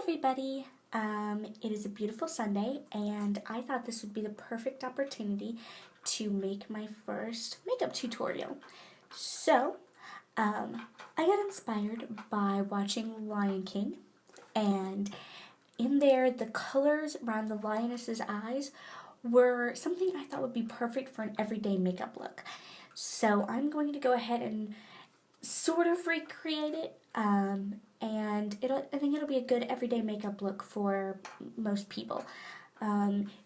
everybody. It is a beautiful Sunday, and I thought this would be the perfect opportunity to make my first makeup tutorial. So, I got inspired by watching Lion King, and in there, the colors around the lioness's eyes were something I thought would be perfect for an everyday makeup look. So I'm going to go ahead and sort of recreate it, and I think it'll be a good everyday makeup look for most people.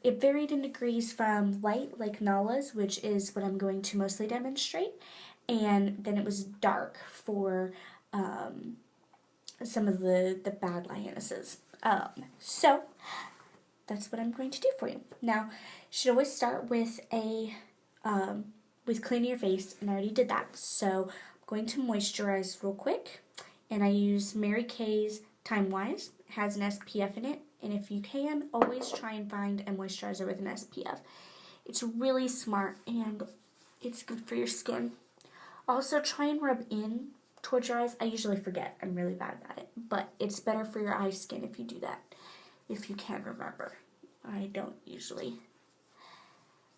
It varied in degrees from light, like Nala's, which is what I'm going to mostly demonstrate, and then it was dark for some of the bad lionesses. So that's what I'm going to do for you. Now, you should always start with with cleaning your face, and I already did that. So I'm going to moisturize real quick, and I use Mary Kay's Time Wise. It has an SPF in it, and if you can, always try and find a moisturizer with an SPF. It's really smart, and it's good for your skin. Also, try and rub in towards your eyes. I usually forget. I'm really bad at it. But it's better for your eye skin if you do that. If you can remember. I don't usually.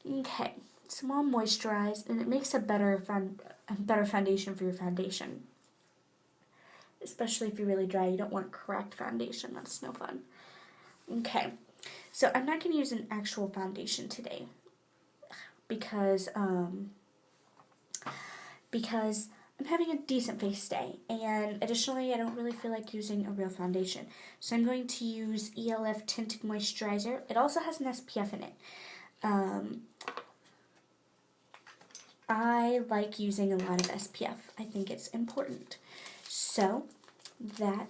Okay. So I'm all moisturized, and it makes a better foundation for your foundation. Especially if you're really dry. You don't want cracked foundation. That's no fun. Okay. So I'm not going to use an actual foundation today. Because I'm having a decent face day, and additionally I don't really feel like using a real foundation. So I'm going to use ELF Tinted Moisturizer. It also has an SPF in it. I like using a lot of SPF. I think it's important. So that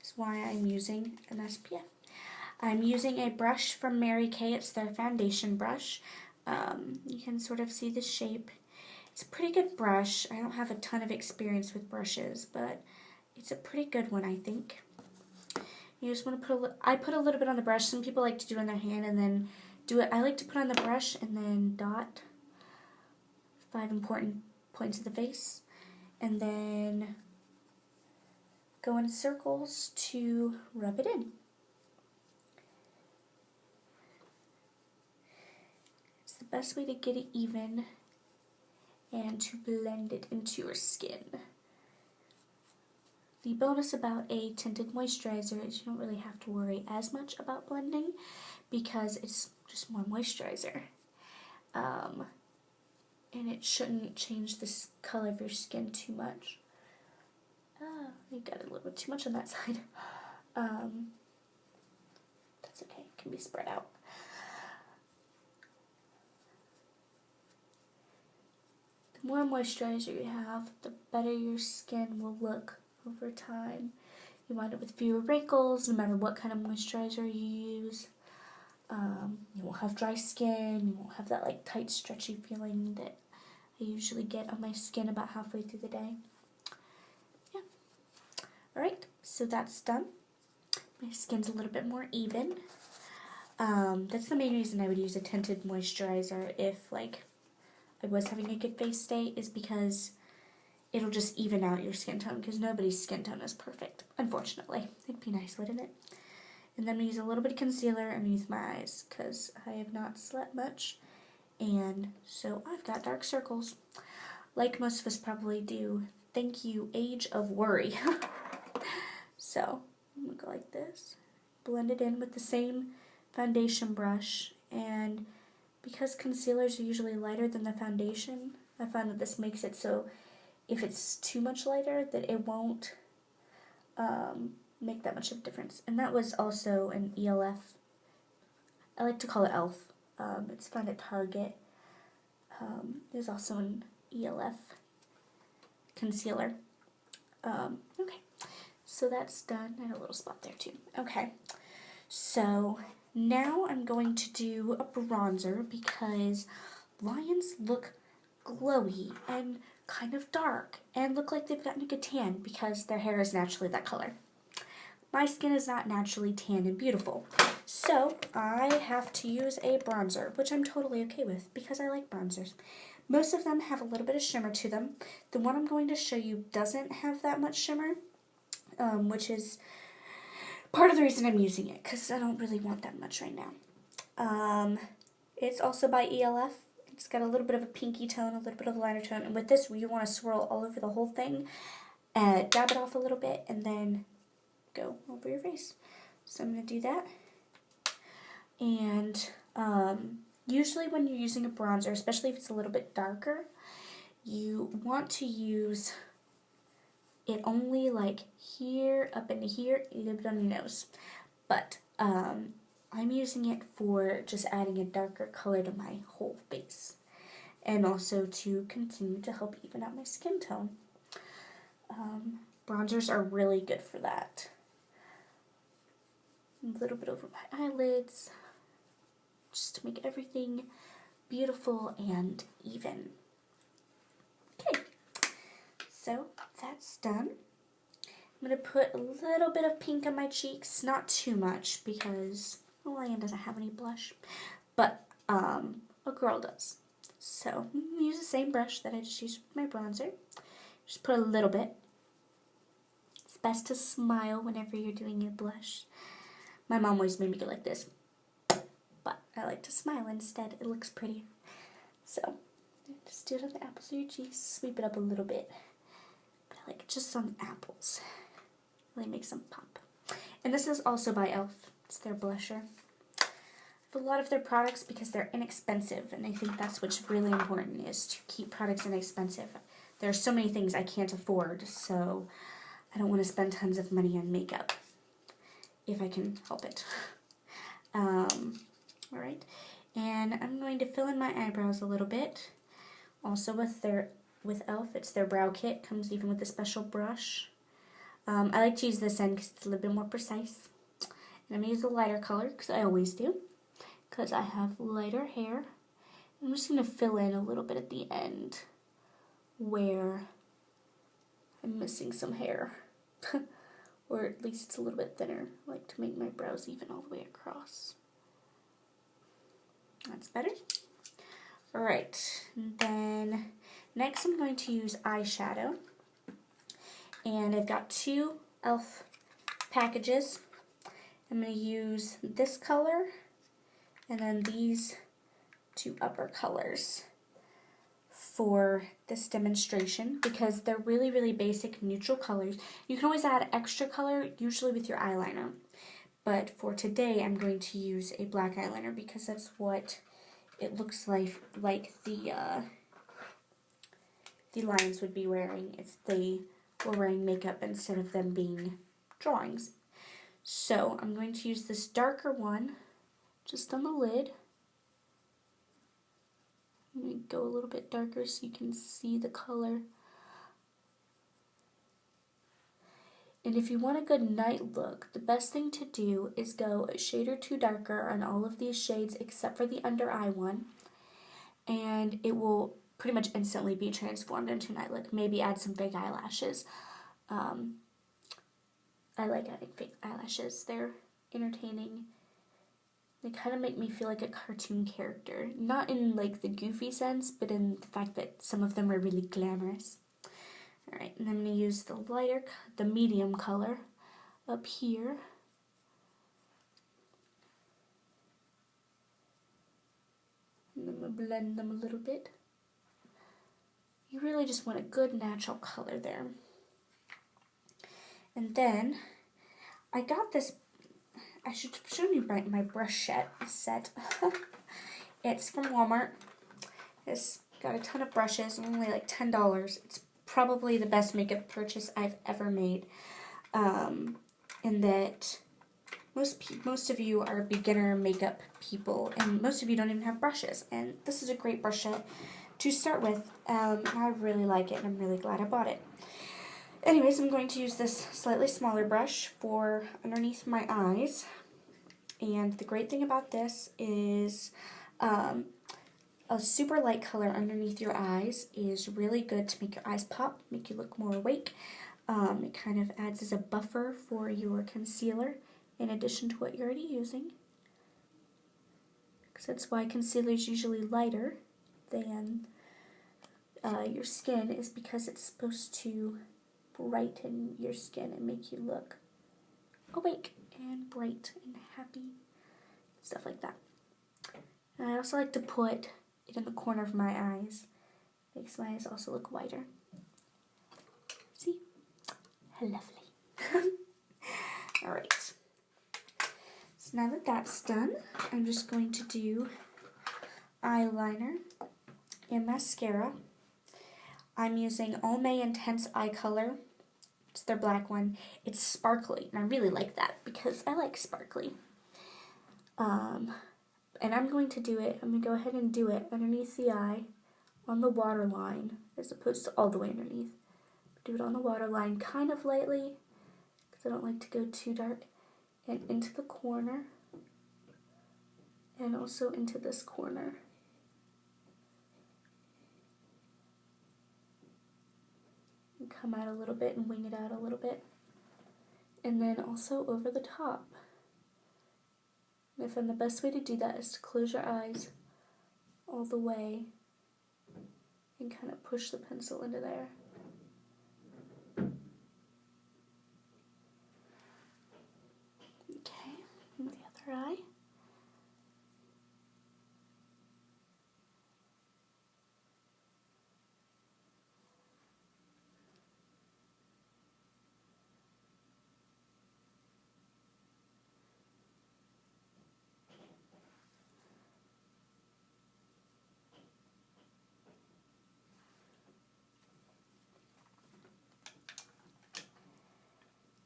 is why I'm using an SPF. I'm using a brush from Mary Kay. It's their foundation brush. You can sort of see the shape. It's a pretty good brush. I don't have a ton of experience with brushes, but it's a pretty good one, I think. You just want to I put a little bit on the brush. Some people like to do it on their hand and then do it. I like to put on the brush and then dot 5 important points of the face, and then go in circles to rub it in. It's the best way to get it even and to blend it into your skin. The bonus about a tinted moisturizer is you don't really have to worry as much about blending because it's just more moisturizer. And it shouldn't change the color of your skin too much. You got a little bit too much on that side. That's okay, it can be spread out. The more moisturizer you have, the better your skin will look over time. You wind up with fewer wrinkles, no matter what kind of moisturizer you use. You won't have dry skin, you won't have that like tight, stretchy feeling that I usually get on my skin about halfway through the day. Yeah. Alright, so that's done. My skin's a little bit more even. That's the main reason I would use a tinted moisturizer if like I was having a good face day, is because it'll just even out your skin tone, because nobody's skin tone is perfect, unfortunately. It'd be nice, wouldn't it? And then I'm going to use a little bit of concealer underneath my eyes, because I have not slept much, and so I've got dark circles, like most of us probably do. Thank you, age of worry. So, I'm going to go like this, blend it in with the same foundation brush, and because concealers are usually lighter than the foundation, I found that this makes it so if it's too much lighter, that it won't make that much of a difference. And that was also an ELF. I like to call it ELF. It's found at Target. There's also an ELF concealer. Okay, so that's done. I had a little spot there too. Okay, so now I'm going to do a bronzer because lions look glowy and kind of dark and look like they've gotten a good tan because their hair is naturally that color. My skin is not naturally tan and beautiful, so I have to use a bronzer, which I'm totally okay with because I like bronzers. Most of them have a little bit of shimmer to them. The one I'm going to show you doesn't have that much shimmer, which is part of the reason I'm using it, because I don't really want that much right now. It's also by ELF. It's got a little bit of a pinky tone, a little bit of a lighter tone, and with this, you want to swirl all over the whole thing, dab it off a little bit, and then go over your face. So I'm going to do that. And usually when you're using a bronzer, especially if it's a little bit darker, you want to use it only like here, up into here, a little bit on your nose. But I'm using it for just adding a darker color to my whole face. And also to continue to help even out my skin tone. Bronzers are really good for that. A little bit over my eyelids, just to make everything beautiful and even. Okay, so that's done. I'm going to put a little bit of pink on my cheeks, not too much because Ryan doesn't have any blush, but a girl does. So I'm going to use the same brush that I just used with my bronzer. Just put a little bit. It's best to smile whenever you're doing your blush. My mom always made me go like this, but I like to smile instead. It looks prettier. So, just do it on the apples of your cheeks. Sweep it up a little bit. But I like it just on the apples. Really makes them pop. And this is also by ELF. It's their blusher. I have a lot of their products because they're inexpensive, and I think that's what's really important, is to keep products inexpensive. There are so many things I can't afford, so I don't want to spend tons of money on makeup if I can help it. Alright, and I'm going to fill in my eyebrows a little bit. Also with ELF, it's their brow kit. Comes even with a special brush. I like to use this end because it's a little bit more precise. And I'm going to use a lighter color, because I always do, because I have lighter hair. I'm just going to fill in a little bit at the end where I'm missing some hair. Or at least it's a little bit thinner. I like to make my brows even all the way across. That's better. Alright, then next I'm going to use eyeshadow. And I've got two ELF packages. I'm going to use this color and then these two upper colors for this demonstration, because they're really, really basic neutral colors. You can always add extra color, usually with your eyeliner. But for today, I'm going to use a black eyeliner because that's what it looks like the lions would be wearing if they were wearing makeup instead of them being drawings. So I'm going to use this darker one just on the lid. I'm going to go a little bit darker so you can see the color. And if you want a good night look, the best thing to do is go a shade or two darker on all of these shades except for the under eye one. And it will pretty much instantly be transformed into night look. Maybe add some fake eyelashes. I like adding fake eyelashes. They're entertaining. They kind of make me feel like a cartoon character. Not in like the goofy sense, but in the fact that some of them are really glamorous. Alright, and I'm going to use the medium color up here. And I'm going to blend them a little bit. You really just want a good natural color there. And then, I got this, I should show you my brush set. It's from Walmart. It's got a ton of brushes, only like $10. It's probably the best makeup purchase I've ever made. In that most of you are beginner makeup people, and most of you don't even have brushes. And this is a great brush set to start with. I really like it, and I'm really glad I bought it. Anyways, I'm going to use this slightly smaller brush for underneath my eyes. And the great thing about this is a super light color underneath your eyes is really good to make your eyes pop, make you look more awake. It kind of adds as a buffer for your concealer in addition to what you're already using. Because that's why concealer is usually lighter than your skin, is because it's supposed to brighten your skin and make you look awake and bright and happy, stuff like that. And I also like to put it in the corner of my eyes. Makes my eyes also look whiter. See? Lovely. Alright. So now that that's done, I'm just going to do eyeliner and mascara. I'm using Almay Intense Eye Color. It's their black one. It's sparkly, and I really like that because I like sparkly. And I'm going to go ahead and do it underneath the eye on the waterline as opposed to all the way underneath. Do it on the waterline kind of lightly because I don't like to go too dark, and into the corner and also into this corner. And come out a little bit and wing it out a little bit. And then also over the top. And I find the best way to do that is to close your eyes all the way and kind of push the pencil into there. Okay, and the other eye.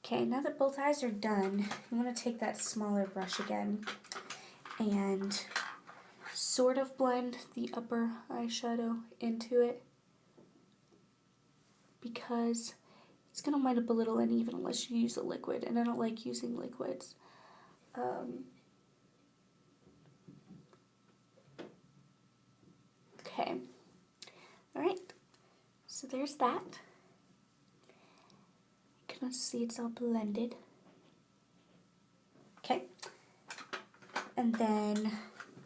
Okay, now that both eyes are done, I'm going to take that smaller brush again and sort of blend the upper eyeshadow into it because it's going to wind up a little uneven unless you use a liquid, and I don't like using liquids. Okay, alright, so there's that. Let's see, it's all blended. Okay. And then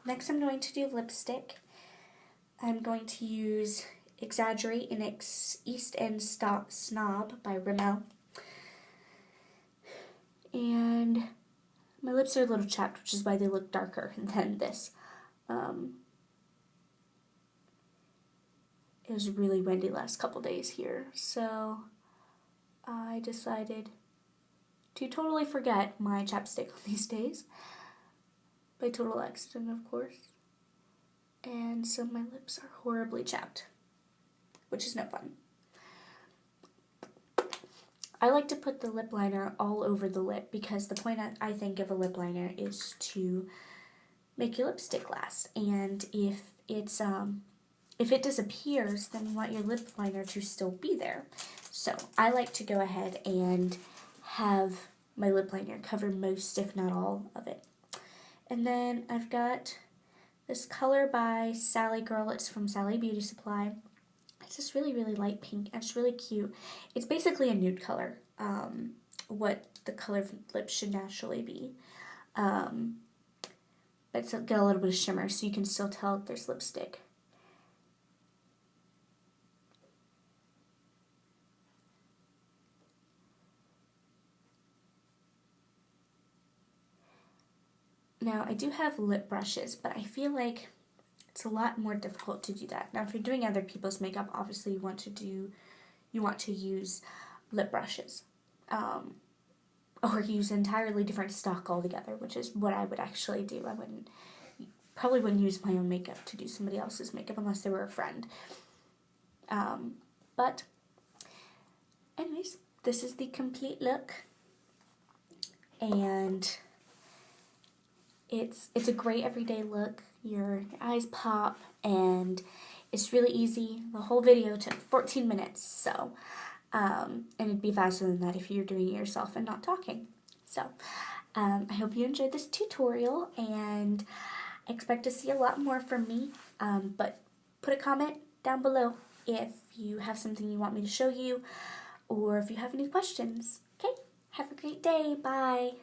next I'm going to do lipstick. I'm going to use Exaggerate in East End Snob by Rimmel. And my lips are a little chapped, which is why they look darker than this. It was really windy last couple days here, so I decided to totally forget my chapstick on these days, by total accident, of course, and so my lips are horribly chapped, which is no fun. I like to put the lip liner all over the lip because the point I think of a lip liner is to make your lipstick last, and if it disappears, then you want your lip liner to still be there. So I like to go ahead and have my lip liner cover most, if not all, of it. And then I've got this color by Sally Girl. It's from Sally Beauty Supply. It's this really, really light pink, and it's really cute. It's basically a nude color, what the color of lips should naturally be. But it's got a little bit of shimmer, so you can still tell there's lipstick. Now, I do have lip brushes, but I feel like it's a lot more difficult to do that. Now, if you're doing other people's makeup, obviously you want to use lip brushes, or use entirely different stock altogether, which is what I would actually do. I probably wouldn't use my own makeup to do somebody else's makeup unless they were a friend. But anyways, this is the complete look, and it's a great everyday look. Your eyes pop, and it's really easy. The whole video took 14 minutes, so, and it'd be faster than that if you're doing it yourself and not talking. So, I hope you enjoyed this tutorial, and I expect to see a lot more from me, but put a comment down below if you have something you want me to show you, or if you have any questions. Okay, have a great day. Bye.